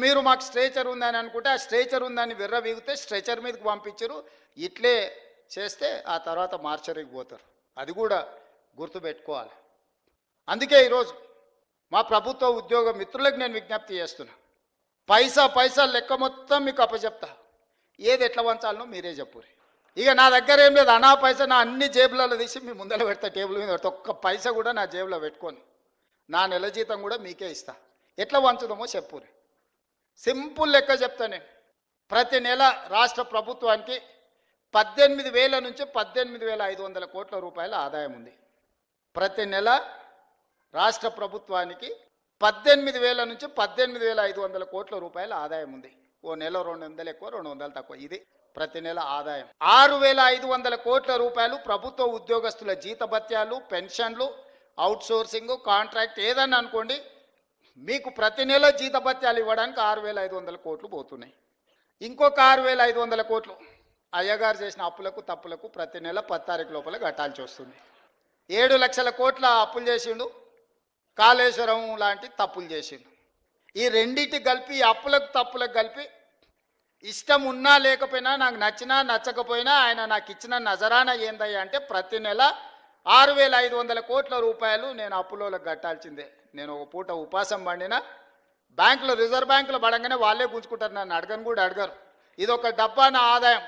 మీరు మాకు స్ట్రేచర్ ఉందని అనుకుంటే ఆ స్ట్రేచర్ ఉందని విర్రవీగితే స్ట్రెచర్ మీదకి పంపించరు. ఇట్లే చేస్తే ఆ తర్వాత మార్చరీకి పోతారు. అది కూడా గుర్తుపెట్టుకోవాలి. అందుకే ఈరోజు మా ప్రభుత్వ ఉద్యోగ మిత్రులకు నేను విజ్ఞప్తి చేస్తున్నా. పైసా లెక్క మొత్తం మీకు అప్పచెప్తా. ఏది ఎట్లా వంచాలనో మీరే చెప్పురి. ఇక నా దగ్గర ఏం లేదు, అనా పైసా నా అన్ని జేబులలో తీసి మీ ముందర పెడతా, టేబుల్ మీద పెడతా. ఒక్క పైసా కూడా నా జేబులో పెట్టుకొని నా నెల జీతం కూడా మీకే ఇస్తా. ఎట్లా వంచుదామో చెప్పురి. సింపుల్ లెక్క చెప్తా నేను. ప్రతి నెల రాష్ట్ర ప్రభుత్వానికి 18,000 నుంచి 18,500 కోట్ల రూపాయల ఆదాయం ఉంది. ప్రతి నెల రాష్ట్ర ప్రభుత్వానికి 18,000 నుంచి 18,500 కోట్ల రూపాయల ఆదాయం ఉంది. ఓ నెల 200 ఎక్కువ 200 తక్కువ, ఇది ప్రతి నెల ఆదాయం. 6,500 కోట్ల రూపాయలు ప్రభుత్వ ఉద్యోగస్తుల జీతభత్యాలు, పెన్షన్లు, అవుట్సోర్సింగ్, కాంట్రాక్ట్ ఏదన్నా అనుకోండి, మీకు ప్రతి నెల జీతభత్యాలు ఇవ్వడానికి 6,500 కోట్లు పోతున్నాయి. ఇంకొక 6,500 కోట్లు అయ్యగారు చేసిన అప్పులకు తప్పులకు ప్రతి నెల 10 తారీఖు లోపల కట్టాల్సి వస్తుంది. 7 లక్షల కోట్ల అప్పులు చేసిండు, కాళేశ్వరం లాంటి తప్పులు చేసిండు. ఈ రెండింటి కలిపి, అప్పులకు తప్పులకు కలిపి, ఇష్టం ఉన్నా లేకపోయినా, నాకు నచ్చినా నచ్చకపోయినా ఆయన నాకు ఇచ్చిన నజరానా ఏందయ్యా అంటే ప్రతి నెల 6,500 కోట్ల రూపాయలు నేను అప్పులోకి కట్టాల్సిందే. నేను ఒక పూట ఉపాసం పండినా బ్యాంకులో, రిజర్వ్ బ్యాంకులో పడంగానే వాళ్ళే గుంజుకుంటారు, నన్ను అడగను కూడా అడగరు. ఇది ఒక డబ్బా నా ఆదాయం.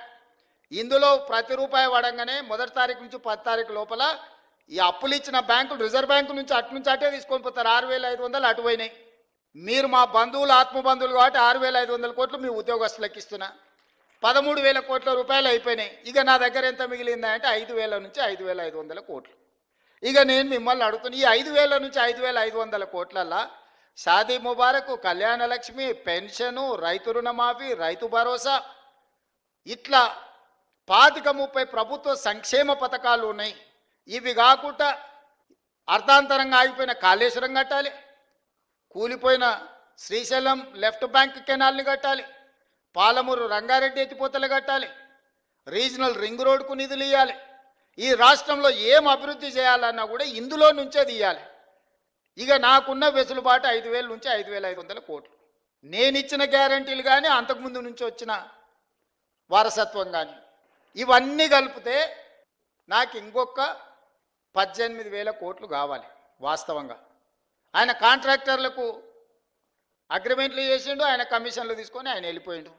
ఇందులో ప్రతి రూపాయి పడంగానే మొదటి తారీఖు నుంచి 10 తారీఖు లోపల ఈ అప్పులు ఇచ్చిన బ్యాంకులు, రిజర్వ్ బ్యాంకు నుంచి అటే తీసుకొని పోతారు. 6,500 అటు పోయినాయి. మీరు మా బంధువులు, ఆత్మబంధువులు కాబట్టి 6,500 కోట్లు మీ ఉద్యోగస్తులకు ఇస్తున్నా. 13,000 కోట్ల రూపాయలు అయిపోయినాయి. ఇక నా దగ్గర ఎంత మిగిలిందా అంటే 5,000 నుంచి 5,500 కోట్లు. ఇక నేను మిమ్మల్ని అడుగుతున్నా, ఈ 5,000 నుంచి 5,500 కోట్లల్లా షాదీ ముబారక్, కళ్యాణ లక్ష్మి, పెన్షను, రైతు రుణమాఫీ, రైతు భరోసా, ఇట్లా 25-30 ప్రభుత్వ సంక్షేమ పథకాలు ఉన్నాయి. ఇవి కాకుండా అర్ధాంతరంగా ఆగిపోయిన కాళేశ్వరం కట్టాలి, కూలిపోయిన శ్రీశైలం లెఫ్ట్ బ్యాంక్ కెనాల్ని కట్టాలి, పాలమూరు రంగారెడ్డి ఎత్తిపోతలు కట్టాలి, రీజనల్ రింగ్ రోడ్కు నిధులు ఇవ్వాలి. ఈ రాష్ట్రంలో ఏం అభివృద్ధి చేయాలన్నా కూడా ఇందులో నుంచే తీయాలి. ఇక నాకున్న వెసులుబాటు 5,000 నుంచి 5,500 కోట్లు. నేను ఇచ్చిన గ్యారంటీలు కానీ, అంతకుముందు నుంచి వచ్చిన వారసత్వం కానీ, ఇవన్నీ కలిపితే నాకు ఇంకొక 18,000 కోట్లు కావాలి. వాస్తవంగా ఆయన కాంట్రాక్టర్లకు అగ్రిమెంట్లు చేసిండు, ఆయన కమిషన్లు తీసుకొని ఆయన వెళ్ళిపోయిండు.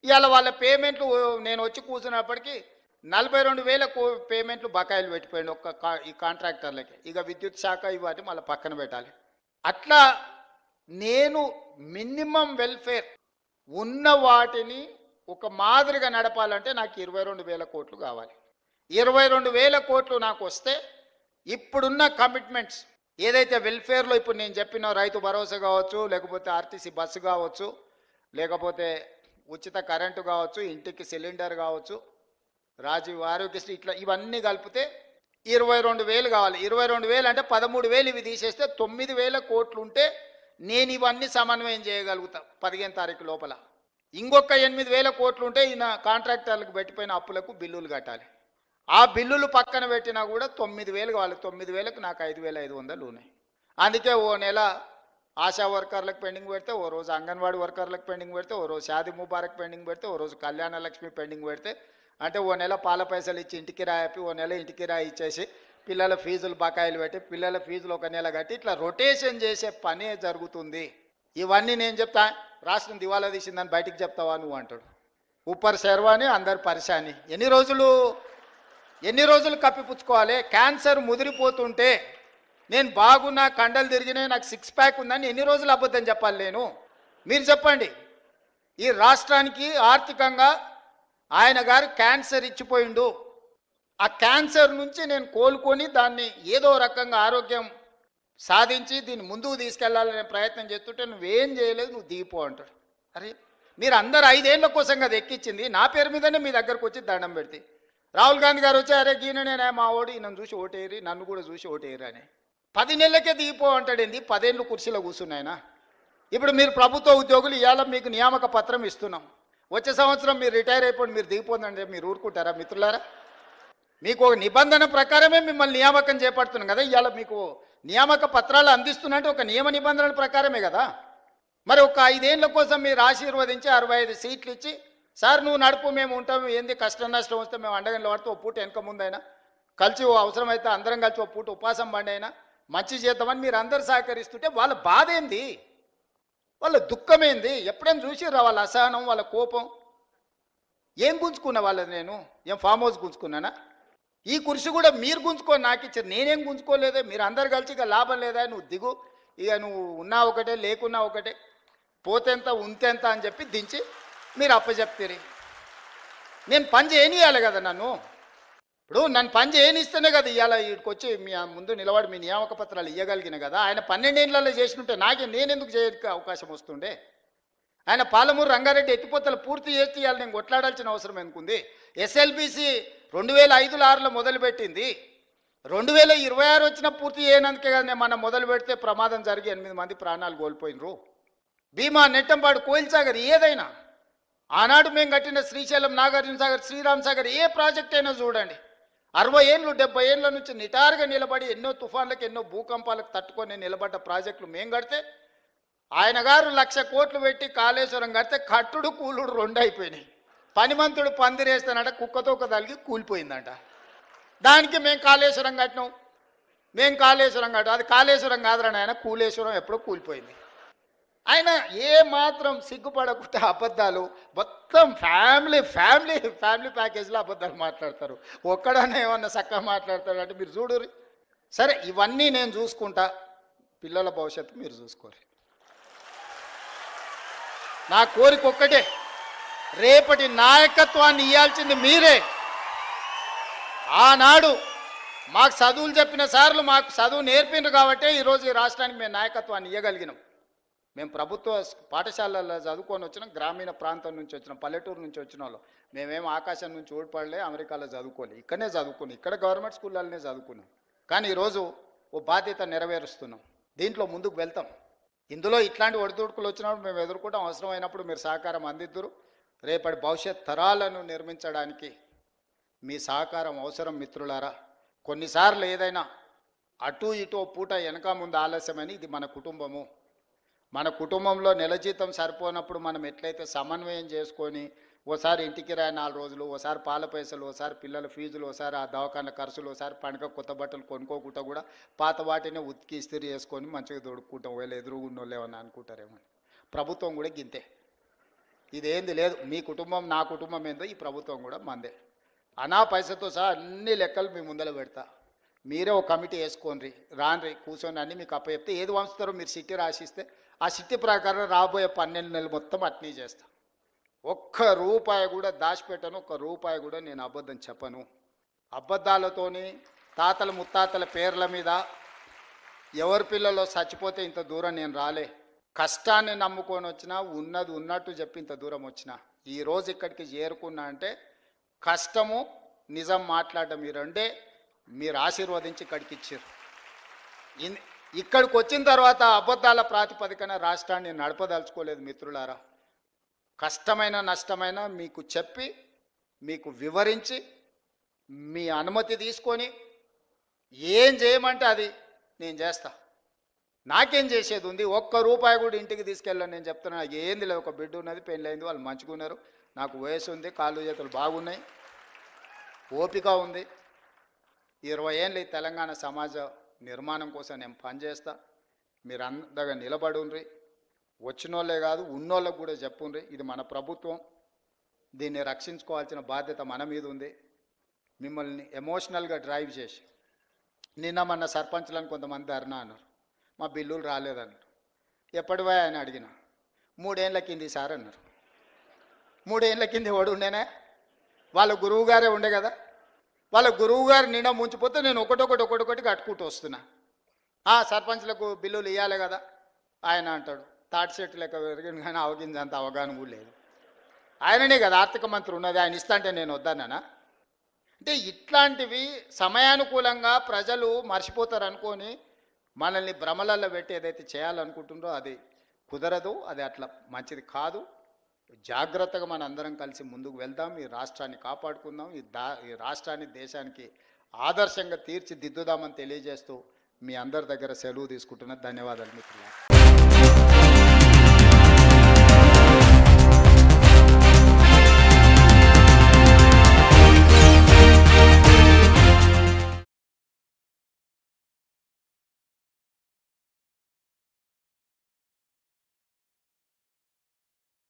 ఇవాళ వాళ్ళ పేమెంట్లు నేను వచ్చి కూర్చున్నప్పటికీ 42,000 పేమెంట్లు బకాయిలు పెట్టిపోయిండు ఈ కాంట్రాక్టర్లకి. ఇక విద్యుత్ శాఖ ఇవన్నీ మళ్ళీ పక్కన పెట్టాలి. అట్లా నేను మినిమం వెల్ఫేర్ ఉన్న వాటిని ఒక మాదిరిగా నడపాలంటే నాకు 22,000 కోట్లు కావాలి. 22,000 కోట్లు నాకు వస్తే ఇప్పుడున్న కమిట్మెంట్స్ ఏదైతే వెల్ఫేర్లో ఇప్పుడు నేను చెప్పిన రైతు భరోసా కావచ్చు, లేకపోతే ఆర్టీసీ బస్సు కావచ్చు, లేకపోతే ఉచిత కరెంటు కావచ్చు, ఇంటికి సిలిండర్ కావచ్చు, రాజీవ్ ఆరోగ్యశ్రీ, ఇట్లా ఇవన్నీ కలిపితే 22,000 కావాలి. 22,000 అంటే 13,000 ఇవి తీసేస్తే 9,000 కోట్లు ఉంటే నేను ఇవన్నీ సమన్వయం చేయగలుగుతా 15 తారీఖు లోపల. ఇంకొక 8,000 కోట్లు ఉంటే ఈయన కాంట్రాక్టర్లకు పెట్టిపోయిన అప్పులకు బిల్లులు కట్టాలి. ఆ బిల్లులు పక్కన పెట్టినా కూడా 9,000 కావాలి. 9,000కు నాకు 5,500 ఉన్నాయి. అందుకే ఓ నెల ఆశా వర్కర్లకు పెండింగ్ పెడితే, ఓ రోజు అంగన్వాడీ వర్కర్లకు పెండింగ్ పెడితే, ఓ రోజు షాదీ ముబారక్ పెండింగ్ పెడితే, ఓ రోజు కళ్యాణ లక్ష్మి పెండింగ్ పెడితే, అంటే ఓ నెల పాల పైసలు ఇచ్చి ఇంటికి రాయిపి, ఓ నెల ఇంటికి రాయి ఇచ్చేసి పిల్లల ఫీజులు బకాయిలు పెట్టి, పిల్లల ఫీజులు ఒక నెల కట్టి, ఇట్లా రొటేషన్ చేసే పనే జరుగుతుంది. ఇవన్నీ నేను చెప్తా, రాష్ట్రం దివాలా తీసిందని బయటికి చెప్తావా నువ్వు అంటాడు. ఊపర్ శర్వాని అందరు పరిశాని. ఎన్ని రోజులు కప్పిపుచ్చుకోవాలి? క్యాన్సర్ ముదిరిపోతుంటే నేను బాగున్నా, కండలు తిరిగినాయి, నాకు 6 ప్యాక్ ఉందని ఎన్ని రోజులు అబద్ధం చెప్పాలి నేను? మీరు చెప్పండి. ఈ రాష్ట్రానికి ఆర్థికంగా ఆయన గారు క్యాన్సర్ ఇచ్చిపోయిండు. ఆ క్యాన్సర్ నుంచి నేను కోలుకొని దాన్ని ఏదో రకంగా ఆరోగ్యం సాధించి దీన్ని ముందుకు తీసుకెళ్లాలనే ప్రయత్నం చేస్తుంటే నువ్వేం చేయలేదు, నువ్వు దిగిపో అంటాడు. అరే మీరు అందరు 5 ఏళ్ల కోసం కదా ఎక్కించింది, నా పేరు మీదనే మీ దగ్గరకు వచ్చి దండం పెడితే. రాహుల్ గాంధీ గారు వచ్చి అరే గీననే మా ఓడి నన్ను చూసి ఓటేరి, నన్ను కూడా చూసి ఓటేరి అని 10 నెలలకే దిగిపో అంటాడేంది? 10 ఏళ్ళు కుర్చీలో కూర్చున్నాయన. ఇప్పుడు మీరు ప్రభుత్వ ఉద్యోగులు, ఇవాళ మీకు నియామక పత్రం ఇస్తున్నాం, వచ్చే సంవత్సరం మీరు రిటైర్ అయిపోండి, మీరు దిగిపోందంటే మీరు ఊరుకుంటారా మిత్రులారా? మీకు ఒక నిబంధన ప్రకారమే మిమ్మల్ని నియామకం చేపడుతున్నాం కదా. ఇవాళ మీకు నియామక పత్రాలు అందిస్తున్నట్టు ఒక నియమ నిబంధనల ప్రకారమే కదా. మరి ఒక 5 ఏళ్ల కోసం మీరు ఆశీర్వదించి 65 సీట్లు ఇచ్చి సార్ నువ్వు నడుపు మేము ఉంటాము ఏంది కష్టం నష్టం వస్తే మేము అండగా నిలబడితే ఓ పూట వెనక ముందైనా కలిసి ఓ అవసరమైతే అందరం కలిసి ఓ పూట ఉపాసం బండి అయినా మంచి చేద్దామని మీరు అందరు సహకరిస్తుంటే వాళ్ళ బాధ ఏంది, వాళ్ళ దుఃఖం ఏంది? ఎప్పుడైనా చూసిర్రా వాళ్ళ అసహనం, వాళ్ళ కోపం? ఏం గుంజుకున్నా వాళ్ళది? నేను ఏం ఫామ్ హౌస్ గుంజుకున్నానా? ఈ కుర్చీ కూడా మీరు గుంజుకొని నాకు ఇచ్చారు, నేనేం గుంజుకోలేదే. మీరు అందరు కలిసి ఇక లాభం లేదా, నువ్వు దిగు, ఇక నువ్వు ఉన్నా ఒకటే లేకున్నా ఒకటే, పోతేంత ఉంతేంత అని చెప్పి దించి మీరు అప్పచెప్తారు. నేను పని చేయనియాలి కదా నన్ను. ఇప్పుడు నన్ను పని చేయనిస్తేనే కదా ఇవాళ వీడికి వచ్చి మీ ముందు నిలబడి మీ నియామక పత్రాలు ఇవ్వగలిగిన కదా. ఆయన 12 ఏళ్లలో చేసినట్టే నేనెందుకు చేయడానికి అవకాశం వస్తుండే? ఆయన పాలమూరు రంగారెడ్డి ఎత్తిపోతలు పూర్తి చేసి ఇవాళ నేను కొట్లాడాల్సిన అవసరం ఎందుకుంది? ఎస్ఎల్బిసి 2005-6లో మొదలుపెట్టింది, 2026 వచ్చినా పూర్తి చేయనందుకే కదా నేను మనం మొదలు పెడితే ప్రమాదం జరిగి 8 మంది ప్రాణాలు కోల్పోయినరు. భీమా, నెట్టంపాడు, కోయిల్ సాగర్ ఏదైనా ఆనాడు మేము కట్టిన శ్రీశైలం, నాగార్జున సాగర్, శ్రీరామ్ సాగర్ ఏ ప్రాజెక్ట్ అయినా చూడండి 60 ఏళ్ళు 70 ఏళ్ళ నుంచి నిటారుగా నిలబడి ఎన్నో తుఫాన్లకు ఎన్నో భూకంపాలకు తట్టుకొని నిలబడ్డ ప్రాజెక్టులు మేము కడితే ఆయన గారు 1,00,000 కోట్లు పెట్టి కాళేశ్వరం కడితే కట్టుడు కూలుడు 2 అయిపోయినాయి. పనిమంతుడు పందిరేస్తానంట కుక్కతో ఒక తలిగి కూలిపోయిందంట. దానికి మేము కాళేశ్వరం కట్టినాం, అది కాళేశ్వరం కాదురా ఆయన కూలేశ్వరం ఎప్పుడో కూలిపోయింది. ఆయన ఏ మాత్రం సిగ్గుపడకుండా అబద్ధాలు మొత్తం ఫ్యామిలీ ప్యాకేజ్లో అబద్ధాలు మాట్లాడతారు. ఒక్కడనే ఏమన్నా చక్కగా మాట్లాడతాడు అంటే మీరు చూడరు. సరే ఇవన్నీ నేను చూసుకుంటా, పిల్లల భవిష్యత్తు మీరు చూసుకోరు. నా కోరిక ఒక్కటే, రేపటి నాయకత్వాన్ని ఇవ్వాల్సింది మీరే. ఆనాడు మాకు చదువులు చెప్పిన సార్లు మాకు చదువు నేర్పిండ్రు కాబట్టి ఈరోజు ఈ రాష్ట్రానికి మేము నాయకత్వాన్ని ఇవ్వగలిగినాం. మేము ప్రభుత్వ పాఠశాలల్లో చదువుకొని వచ్చినాం, గ్రామీణ ప్రాంతం నుంచి వచ్చినాం, పల్లెటూరు నుంచి వచ్చిన వాళ్ళు. మేమేం ఆకాశం నుంచి ఊడిపడలే, అమెరికాలో చదువుకోలే, ఇక్కడనే చదువుకున్నాం, ఇక్కడ గవర్నమెంట్ స్కూళ్ళనే చదువుకున్నాం. కానీ ఈరోజు ఓ బాధ్యత నెరవేరుస్తున్నాం, దీంట్లో ముందుకు వెళ్తాం. ఇందులో ఇట్లాంటి ఒడిదుడుకులు వచ్చినప్పుడు మేము ఎదుర్కొంటాం, అవసరమైనప్పుడు మీరు సహకారం అందిద్దురు. రేపటి భవిష్యత్ తరాలను నిర్మించడానికి మీ సహకారం అవసరం మిత్రులారా. కొన్నిసార్లు ఏదైనా అటు ఇటు పూట వెనక ముందు ఆలస్యమని, ఇది మన కుటుంబము, మన కుటుంబంలో నెల జీతం సరిపోనప్పుడు మనం ఎట్లయితే సమన్వయం చేసుకొని ఓసారి ఇంటికి రాయి 4 రోజులు, ఓసారి పాల పైసలు, ఓసారి పిల్లల ఫీజులు, ఓసారి ఆ దవాఖాన ఖర్చులు, ఓసారి పండుగ కొత్త బట్టలు కొనుక్కోకుండా కూడా పాత వాటినే ఉతికి ఇస్త్రీ చేసుకొని మంచిగా దొడుక్కుంటాం. వీళ్ళు ఎదురుగుండో ఏమన్నా అనుకుంటారేమో. ప్రభుత్వం కూడా గింతే, ఇదేంది లేదు. మీ కుటుంబం నా కుటుంబం ఏందో ఈ ప్రభుత్వం కూడా మందే. అనా పైసతో సహా అన్ని లెక్కలు మీ ముందర పెడతా, మీరే ఒక కమిటీ వేసుకోండి, రాన్రి కూర్చొని అన్నీ మీకు అప్పచెప్తే ఏది వంచుతారో మీరు సిట్టి రాసిస్తే ఆ సిట్టి ప్రకారం రాబోయే 12 నెలలు మొత్తం అట్నీ చేస్తా. ఒక్క రూపాయి కూడా దాచిపెట్టను, ఒక్క రూపాయి కూడా నేను అబద్ధం చెప్పను. అబద్ధాలతోని తాతల ముత్తాతల పేర్ల మీద ఎవరి పిల్లలో చచ్చిపోతే ఇంత దూరం నేను రాలే. కష్టాన్ని నమ్ముకొని వచ్చినా, ఉన్నది ఉన్నట్టు చెప్పి ఇంత దూరం వచ్చినా, ఈరోజు ఇక్కడికి చేరుకున్నా అంటే కష్టము నిజం మాట్లాడడం ఈ రెండే మీరు ఆశీర్వదించి ఇక్కడికి ఇచ్చారు. ఇక్కడికి వచ్చిన తర్వాత అబద్ధాల ప్రాతిపదికన రాష్ట్రాన్ని నడపదలుచుకోలేదు మిత్రులారా. కష్టమైన నష్టమైన మీకు చెప్పి, మీకు వివరించి, మీ అనుమతి తీసుకొని ఏం చేయమంటే అది నేను చేస్తా. నాకేం చేసేది ఉంది? ఒక్క రూపాయి కూడా ఇంటికి తీసుకెళ్ళాను. నేను చెప్తున్నా, ఏంది లేదు, ఒక బిడ్డ ఉన్నది, పెళ్ళైంది, వాళ్ళు మంచిగా ఉన్నారు, నాకు వయసు ఉంది, కాళ్ళు చేతులు బాగున్నాయి, ఓపిక ఉంది. 20 ఏళ్ళు ఈ తెలంగాణ సమాజ నిర్మాణం కోసం నేను పనిచేస్తా. మీరు అందగా నిలబడుండ్రి. వచ్చినోళ్ళే కాదు ఉన్నోళ్ళకు కూడా చెప్పుండ్రి, ఇది మన ప్రభుత్వం, దీన్ని రక్షించుకోవాల్సిన బాధ్యత మన మీద ఉంది. మిమ్మల్ని ఎమోషనల్గా డ్రైవ్ చేసి నిన్న సర్పంచ్లను కొంతమంది ధర్నా అన్నారు, మా బిల్లులు రాలేదన్నారు. ఎప్పటివా అని అడిగిన, 3 ఏళ్ళ కింది సార్ అన్నారు. 3 ఏళ్ళ కింది వాడు ఉండేనా? వాళ్ళ గురువు గారే ఉండే కదా. వాళ్ళ గురువు గారు నిండా ముంచిపోతే నేను ఒకటొకటి కట్టుకుంటూ వస్తున్నా. సర్పంచ్లకు బిల్లులు ఇవ్వాలి కదా ఆయన అంటాడు. తాటి చెట్టు లెక్క పెరిగింది కానీ అవగిందంత అవగాహన కూడా లేదు. ఆయననే కదా ఆర్థిక మంత్రి ఉన్నది, ఆయన ఇస్తా అంటే నేను వద్దన్నానా? అంటే ఇట్లాంటివి సమయానుకూలంగా ప్రజలు మర్చిపోతారు అనుకొని మనల్ని భ్రమలలో పెట్టి ఏదైతే చేయాలనుకుంటుందో అది కుదరదు, అది అట్లా మంచిది కాదు. జాగ్రత్తగా మన అందరం కలిసి ముందుకు వెళ్దాం, ఈ రాష్ట్రాన్ని కాపాడుకుందాం, ఈ రాష్ట్రాన్ని దేశానికి ఆదర్శంగా తీర్చిదిద్దుదామని తెలియజేస్తూ మీ అందరి దగ్గర సెలవు తీసుకుంటున్నా. ధన్యవాదాలు మిత్రులారా.